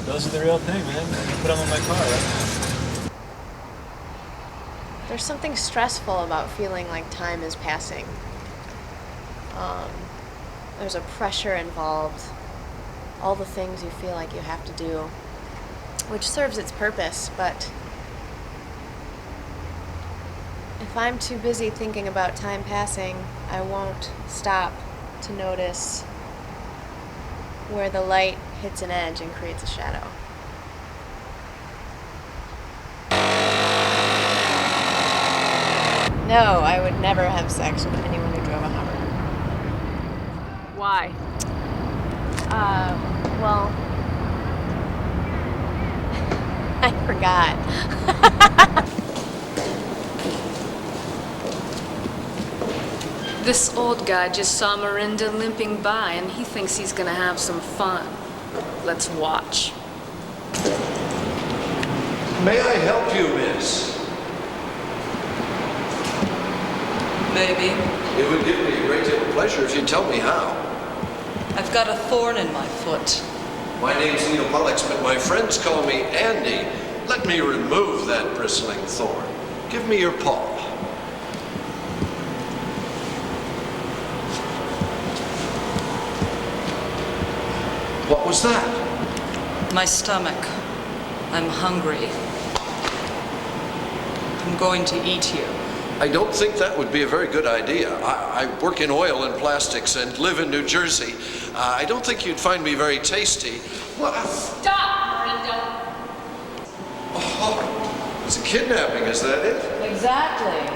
Those are the real thing, man. I put them on my car, right? There's something stressful about feeling like time is passing. There's a pressure involved. All the things you feel like you have to do, which serves its purpose, but if I'm too busy thinking about time passing, I won't stop to notice where the light hits an edge and creates a shadow. No, I would never have sex with anyone who drove a Hummer. Why? Well, I forgot. This old guy just saw Miranda limping by and he thinks he's gonna have some fun. Let's watch. May I help you, miss? Maybe. It would give me a great deal of pleasure if you'd tell me how. I've got a thorn in my foot. My name's Neopolix, but my friends call me Andy. Let me remove that bristling thorn. Give me your paw. What was that? My stomach. I'm hungry. I'm going to eat you. I don't think that would be a very good idea. I work in oil and plastics and live in New Jersey. I don't think you'd find me very tasty. What? Stop, Miranda! Oh, it's a kidnapping, is that it? Exactly.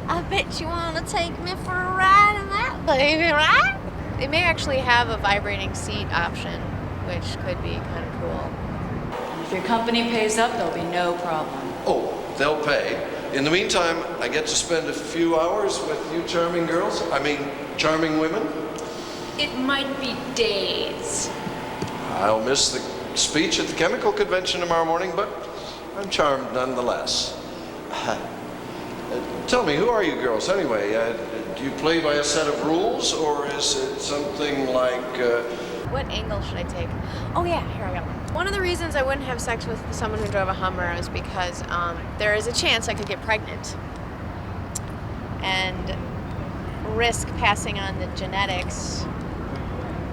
I bet you want to take me for a ride in that baby, right? They may actually have a vibrating seat option, which could be kind of cool. If your company pays up, there'll be no problem. Oh, they'll pay. In the meantime, I get to spend a few hours with you charming girls. Charming women. It might be days. I'll miss the speech at the chemical convention tomorrow morning, but I'm charmed nonetheless. Tell me, who are you girls anyway? Do you play by a set of rules, or is it something like... What angle should I take? Oh yeah, here I go. One of the reasons I wouldn't have sex with someone who drove a Hummer is because there is a chance I could get pregnant and risk passing on the genetics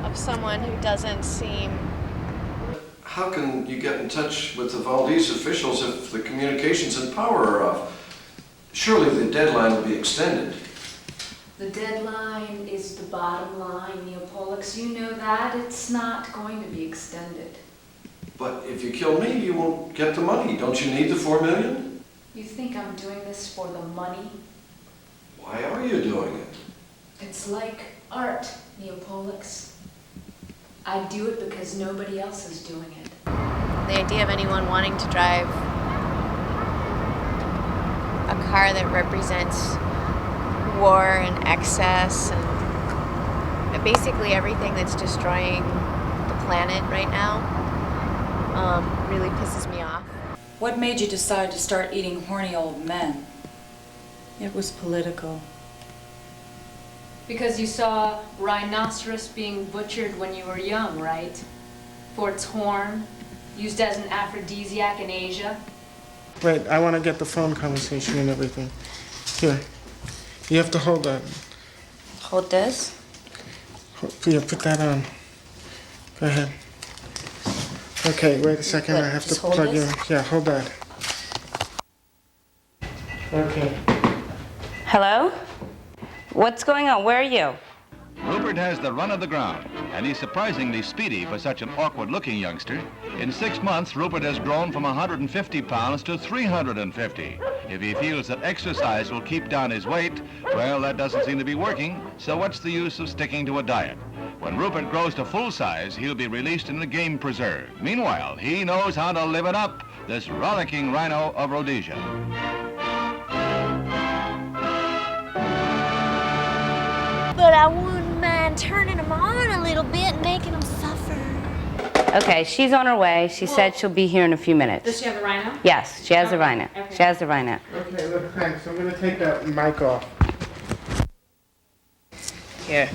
of someone who doesn't seem... How can you get in touch with the Valdez officials if the communications and power are off? Surely the deadline will be extended. The deadline is the bottom line, Neopolix. You know that. It's not going to be extended. But if you kill me, you won't get the money. Don't you need the $4 million? You think I'm doing this for the money? Why are you doing it? It's like art, Neopolix. I do it because nobody else is doing it. The idea of anyone wanting to drive a car that represents war and excess and basically everything that's destroying the planet right now really pisses me off. What made you decide to start eating horny old men? It was political. Because you saw rhinoceros being butchered when you were young, right? For its horn, used as an aphrodisiac in Asia. Wait, I want to get the phone conversation and everything. Here. You have to hold that. Hold this? Yeah, put that on. Go ahead. Okay, wait a second. What, I have to just hold plug you in. this? Yeah, hold that. Okay. Hello? What's going on? Where are you? Rupert has the run of the ground, and he's surprisingly speedy for such an awkward-looking youngster. In 6 months, Rupert has grown from 150 pounds to 350. If he feels that exercise will keep down his weight, well, that doesn't seem to be working, so what's the use of sticking to a diet? When Rupert grows to full size, he'll be released in the game preserve. Meanwhile, he knows how to live it up, this rollicking rhino of Rhodesia. But I wouldn't mind turning them on a little bit and making them suffer. Okay, she's on her way. She said she'll be here in a few minutes. Does she have the Rhino? Yes, she has the Rhino. Okay. She has the Rhino. Okay, look, thanks. I'm going to take that mic off. Here.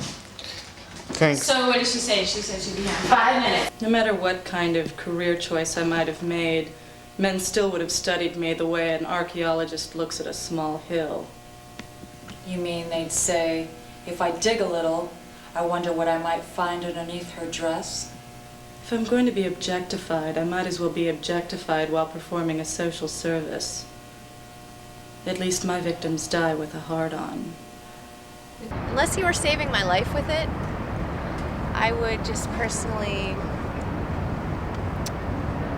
Thanks. So what did she say? She said she'd be here in 5 minutes. No matter what kind of career choice I might have made, men still would have studied me the way an archaeologist looks at a small hill. You mean they'd say, if I dig a little, I wonder what I might find underneath her dress? If I'm going to be objectified, I might as well be objectified while performing a social service. At least my victims die with a hard-on. Unless you were saving my life with it, I would just personally,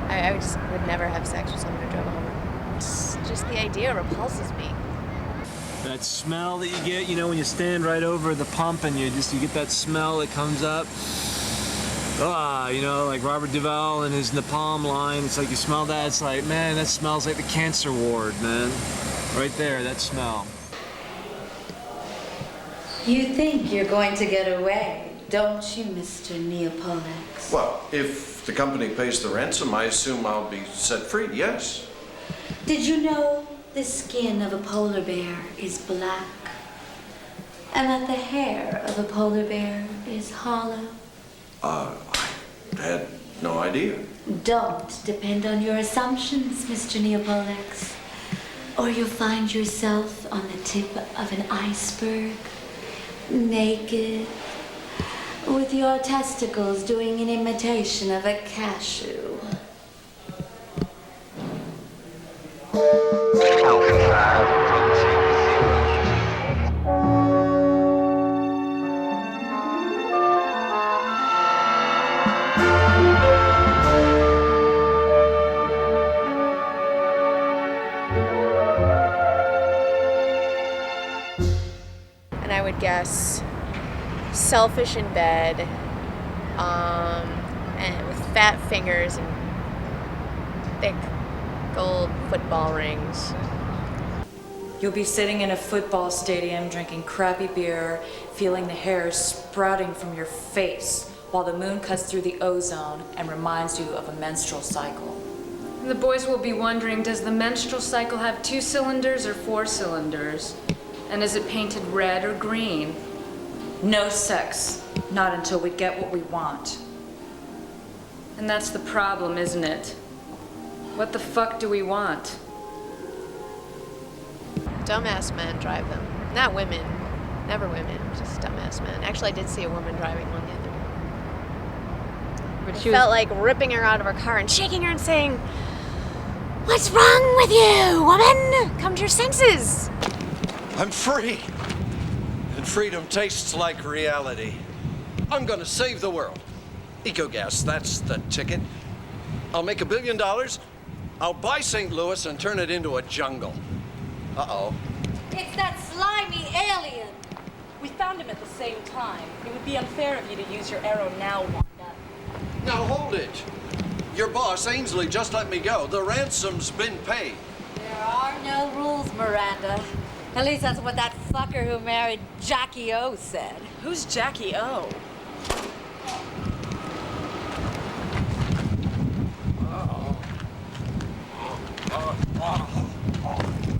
I would never have sex with someone who drove a Hummer. Just the idea repulses me. That smell that you get, you know, when you stand right over the pump and you get that smell that comes up. Ah, you know, like Robert Duvall and his napalm line. It's like you smell that, it's like, man, that smells like the cancer ward, man. Right there, that smell. You think you're going to get away, don't you, Mr. Neapolix? Well, if the company pays the ransom, I assume I'll be set free, yes. Did you know the skin of a polar bear is black? And that the hair of a polar bear is hollow? I had no idea. Don't depend on your assumptions, Mr. Neapolix, or you'll find yourself on the tip of an iceberg, naked, with your testicles doing an imitation of a cashew. And I would guess selfish in bed, and with fat fingers and thick gold football rings. You'll be sitting in a football stadium drinking crappy beer, feeling the hair sprouting from your face while the moon cuts through the ozone and reminds you of a menstrual cycle. The boys will be wondering, does the menstrual cycle have 2 cylinders or 4 cylinders? And is it painted red or green? No sex, not until we get what we want. And that's the problem, isn't it? What the fuck do we want? Dumbass men drive them. Not women. Never women, just dumbass men. Actually, I did see a woman driving one the other day. But It felt like ripping her out of her car and shaking her and saying, "What's wrong with you, woman? Come to your senses." I'm free. And freedom tastes like reality. I'm gonna save the world. Ecogas, that's the ticket. I'll make $1 billion. I'll buy St. Louis and turn it into a jungle. Uh-oh. It's that slimy alien! We found him at the same time. It would be unfair of you to use your arrow now, Wanda. Now hold it. Your boss, Ainsley, just let me go. The ransom's been paid. There are no rules, Miranda. At least that's what that fucker who married Jackie O said. Who's Jackie O?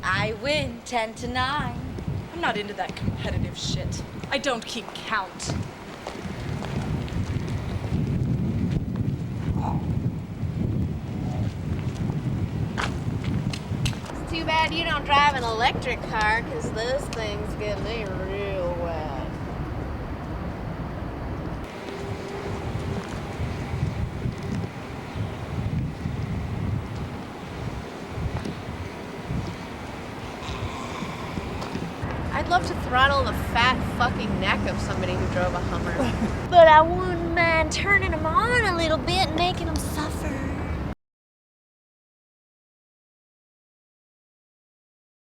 I win 10-9. I'm not into that competitive shit. I don't keep count. It's too bad you don't drive an electric car, because those things get me real wet. I'd love to throttle the fat fucking neck of somebody who drove a Hummer. But I wouldn't mind turning them on a little bit and making them soft.